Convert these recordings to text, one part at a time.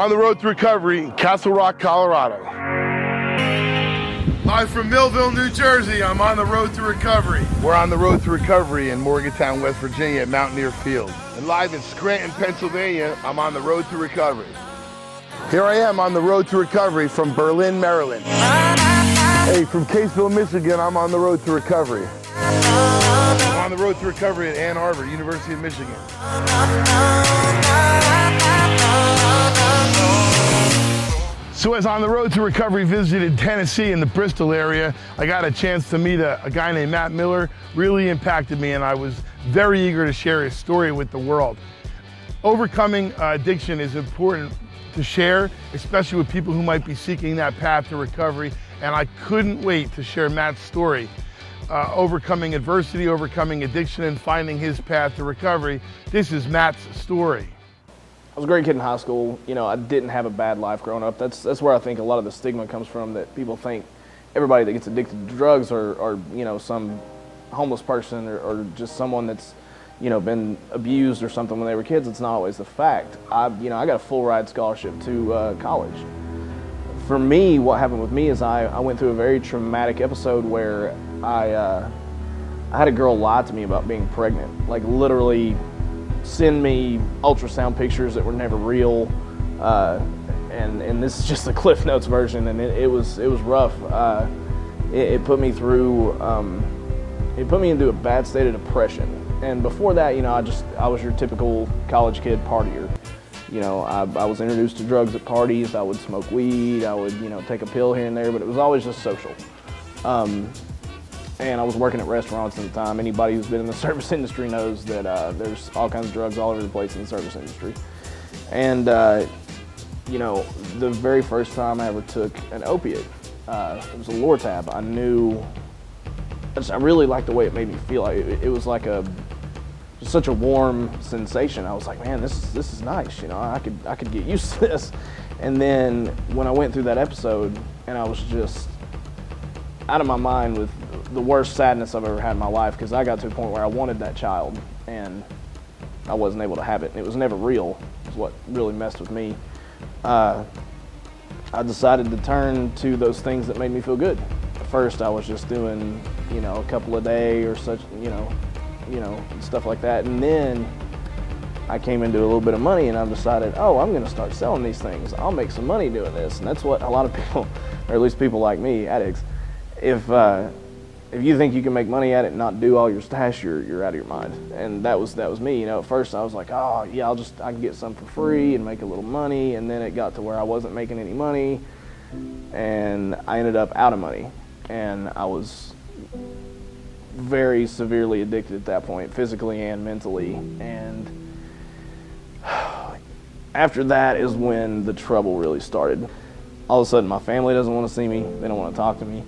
On the road to recovery, Castle Rock, Colorado. Live from Millville, New Jersey, I'm on the road to recovery. We're on the road to recovery in Morgantown, West Virginia at Mountaineer Field. And live in Scranton, Pennsylvania, I'm on the road to recovery. Here I am on the road to recovery from Berlin, Maryland. Hey, from Caseville, Michigan, I'm on the road to recovery. I'm on the road to recovery at Ann Arbor, University of Michigan. So as on the road to recovery visited Tennessee in the Bristol area, I got a chance to meet a guy named Matt Miller. Really impacted me, and I was very eager to share his story with the world. Overcoming addiction is important to share, especially with people who might be seeking that path to recovery, and I couldn't wait to share Matt's story. Overcoming adversity, overcoming addiction, and finding his path to recovery. This is Matt's story. I was a great kid in high school. You know, I didn't have a bad life growing up. That's where I think a lot of the stigma comes from, that people think everybody that gets addicted to drugs are you know, some homeless person or just someone that's, you know, been abused or something when they were kids. It's not always the fact. I got a full ride scholarship to college. For me, what happened with me is I went through a very traumatic episode where I had a girl lie to me about being pregnant, like literally send me ultrasound pictures that were never real, and this is just the Cliff Notes version, and it was rough. It put me through, it put me into a bad state of depression. And before that, you know, I was your typical college kid partier. You know, I was introduced to drugs at parties. I would smoke weed. I would, you know, take a pill here and there, but it was always just social. And I was working at restaurants at the time. Anybody who's been in the service industry knows that there's all kinds of drugs all over the place in the service industry. And, you know, the very first time I ever took an opiate, it was a Lortab. I really liked the way it made me feel. It was like such a warm sensation. I was like, man, this is nice. You know, I could get used to this. And then when I went through that episode, and I was just out of my mind with the worst sadness I've ever had in my life, because I got to a point where I wanted that child and I wasn't able to have it. And it was never real, is what really messed with me. I decided to turn to those things that made me feel good. First, I was just doing, you know, a couple a day or such, you know, stuff like that. And then I came into a little bit of money, and I decided, oh, I'm gonna start selling these things. I'll make some money doing this. And that's what a lot of people, or at least people like me, addicts, if you think you can make money at it and not do all your stash, you're out of your mind. And that was me. You know, at first I was like, oh yeah, I can get some for free and make a little money. And then it got to where I wasn't making any money, and I ended up out of money. And I was very severely addicted at that point, physically and mentally. And after that is when the trouble really started. All of a sudden, my family doesn't want to see me. They don't want to talk to me.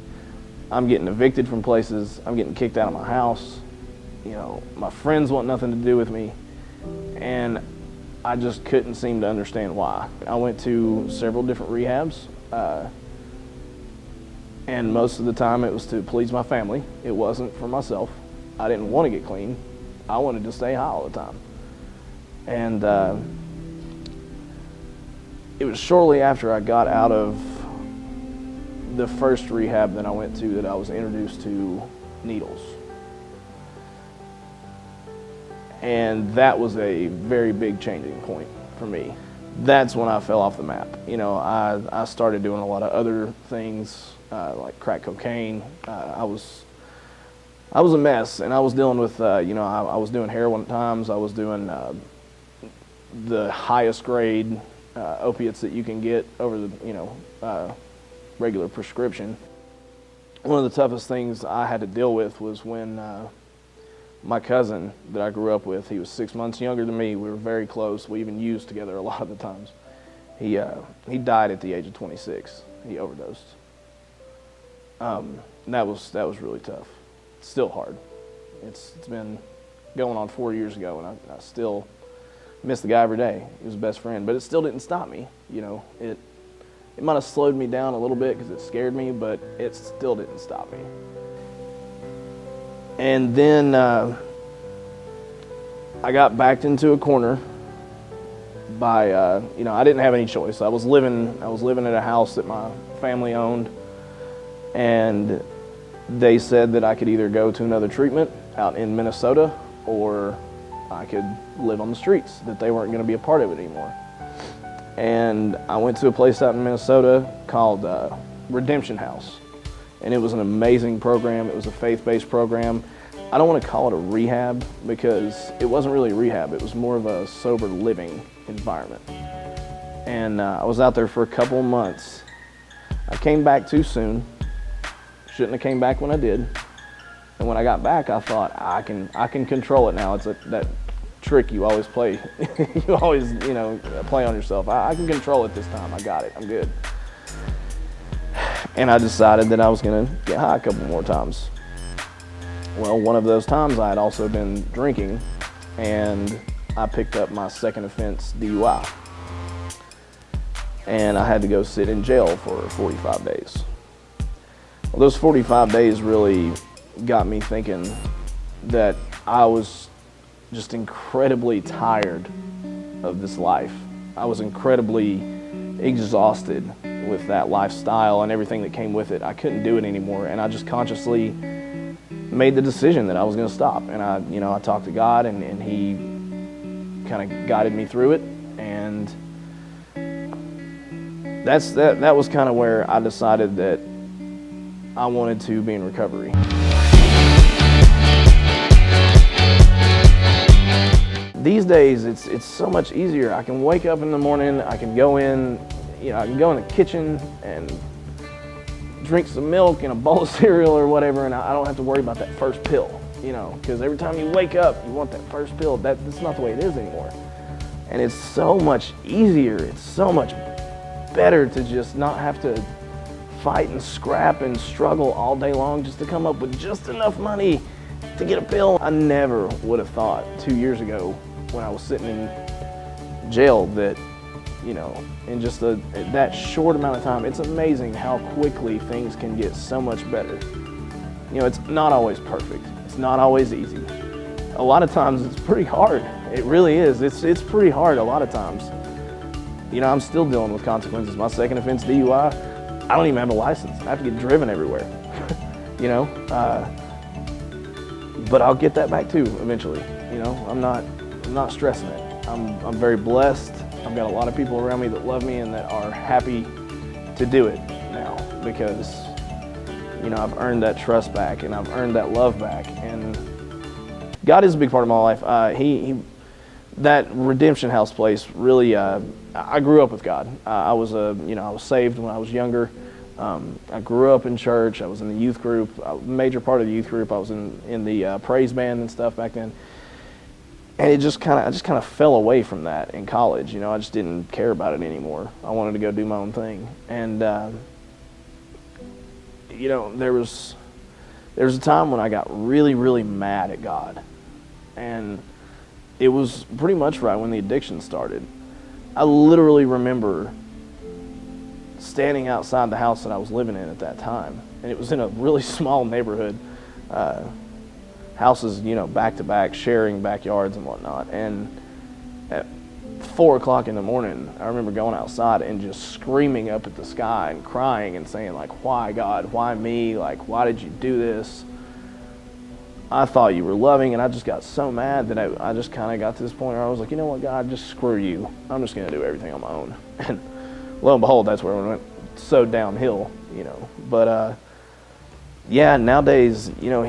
I'm getting evicted from places. I'm getting kicked out of my house. You know, my friends want nothing to do with me. And I just couldn't seem to understand why. I went to several different rehabs. And most of the time it was to please my family. It wasn't for myself. I didn't want to get clean. I wanted to stay high all the time. And it was shortly after I got out of the first rehab that I went to that I was introduced to needles. And that was a very big changing point for me. That's when I fell off the map. You know, I started doing a lot of other things, like crack cocaine. I was a mess, and I was dealing with, you know, I was doing heroin at times. I was doing the highest grade opiates that you can get over the, you know, regular prescription. One of the toughest things I had to deal with was when my cousin that I grew up with, he was 6 months younger than me. We were very close. We even used together a lot of the times. He died at the age of 26. He overdosed. And that was really tough. It's still hard. It's been going on 4 years ago, and I still miss the guy every day. He was a best friend, but it still didn't stop me. You know, it might have slowed me down a little bit because it scared me, but it still didn't stop me. And then I got backed into a corner by, you know, I didn't have any choice. I was living at a house that my family owned, and they said that I could either go to another treatment out in Minnesota or I could live on the streets, that they weren't going to be a part of it anymore. And I went to a place out in Minnesota called Redemption House, and it was an amazing program. It was a faith-based program. I don't want to call it a rehab because it wasn't really a rehab. It was more of a sober living environment. And I was out there for a couple of months. I came back too soon. Shouldn't have came back when I did. And when I got back, I thought, I can control it now. It's that trick you always play. You always, you know, play on yourself. I can control it this time. I got it. I'm good. And I decided that I was going to get high a couple more times. Well, one of those times I had also been drinking, and I picked up my second offense DUI. And I had to go sit in jail for 45 days. Well, those 45 days really got me thinking that I was just incredibly tired of this life. I was incredibly exhausted with that lifestyle and everything that came with it. I couldn't do it anymore, and I just consciously made the decision that I was going to stop. And I talked to God, and He kind of guided me through it. And that was kind of where I decided that I wanted to be in recovery. These days, it's so much easier. I can wake up in the morning, I can go in the kitchen and drink some milk and a bowl of cereal or whatever, and I don't have to worry about that first pill, you know, because every time you wake up, you want that first pill. That's not the way it is anymore. And it's so much easier, it's so much better to just not have to fight and scrap and struggle all day long just to come up with just enough money to get a pill. I never would have thought 2 years ago when I was sitting in jail that, you know, in just that short amount of time, it's amazing how quickly things can get so much better. You know, it's not always perfect. It's not always easy. A lot of times it's pretty hard. It really is. It's pretty hard a lot of times. You know, I'm still dealing with consequences. My second offense DUI, I don't even have a license. I have to get driven everywhere, you know? But I'll get that back too eventually. You know, I'm not stressing it. I'm very blessed. I've got a lot of people around me that love me and that are happy to do it now because, you know, I've earned that trust back and I've earned that love back. And God is a big part of my life. That Redemption House place really, I grew up with God. I was saved when I was younger. I grew up in church. I was in the youth group, a major part of the youth group. I was in the praise band and stuff back then. And I just kind of fell away from that in college. You know, I just didn't care about it anymore. I wanted to go do my own thing. And you know, there was a time when I got really, really mad at God, and it was pretty much right when the addiction started. I literally remember standing outside the house that I was living in at that time, and it was in a really small neighborhood. Houses, you know, back to back, sharing backyards and whatnot. And at 4 o'clock in the morning, I remember going outside and just screaming up at the sky and crying and saying, like, why God, why me? Like, why did you do this? I thought you were loving, and I just got so mad that I just kind of got to this point where I was like, you know what, God, just screw you. I'm just going to do everything on my own. And lo and behold, that's where it went so downhill, you know. But yeah, nowadays, you know,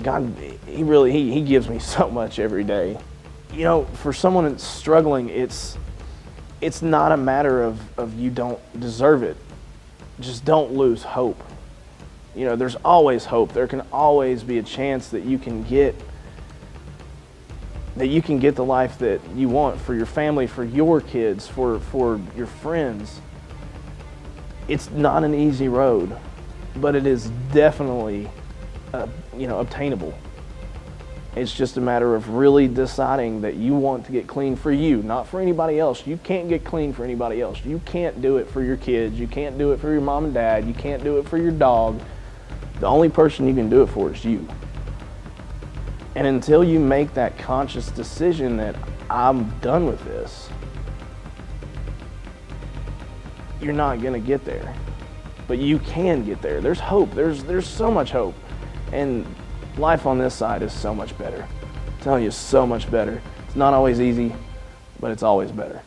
God, he gives me so much every day. You know, for someone that's struggling, it's not a matter of you don't deserve it. Just don't lose hope. You know, there's always hope. There can always be a chance that you can get the life that you want for your family, for your kids, for your friends. It's not an easy road, but it is definitely obtainable. It's just a matter of really deciding that you want to get clean for you, not for anybody else. You can't get clean for anybody else. You can't do it for your kids. You can't do it for your mom and dad. You can't do it for your dog. The only person you can do it for is you. And until you make that conscious decision that I'm done with this. You're not gonna get there, but you can get there. There's hope. There's so much hope, and life on this side is so much better. I'm telling you, so much better. It's not always easy, but it's always better.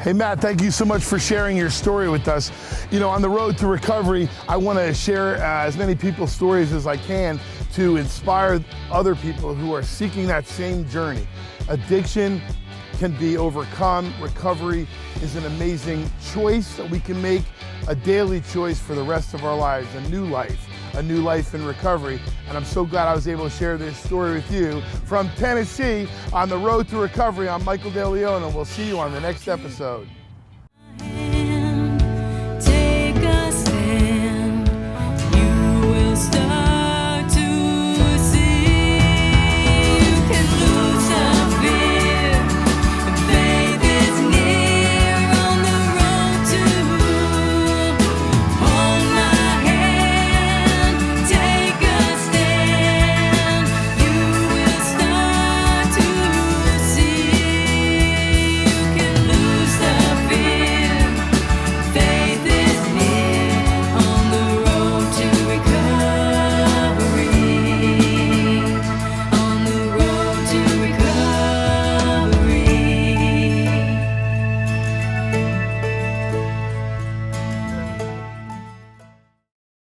Hey Matt, thank you so much for sharing your story with us. You know, on the road to recovery, I want to share as many people's stories as I can to inspire other people who are seeking that same journey. Addiction can be overcome. Recovery is an amazing choice that we can make, a daily choice for the rest of our lives, a new life in recovery. And I'm so glad I was able to share this story with you from Tennessee on the road to recovery. I'm Michael DeLeon, and we'll see you on the next episode.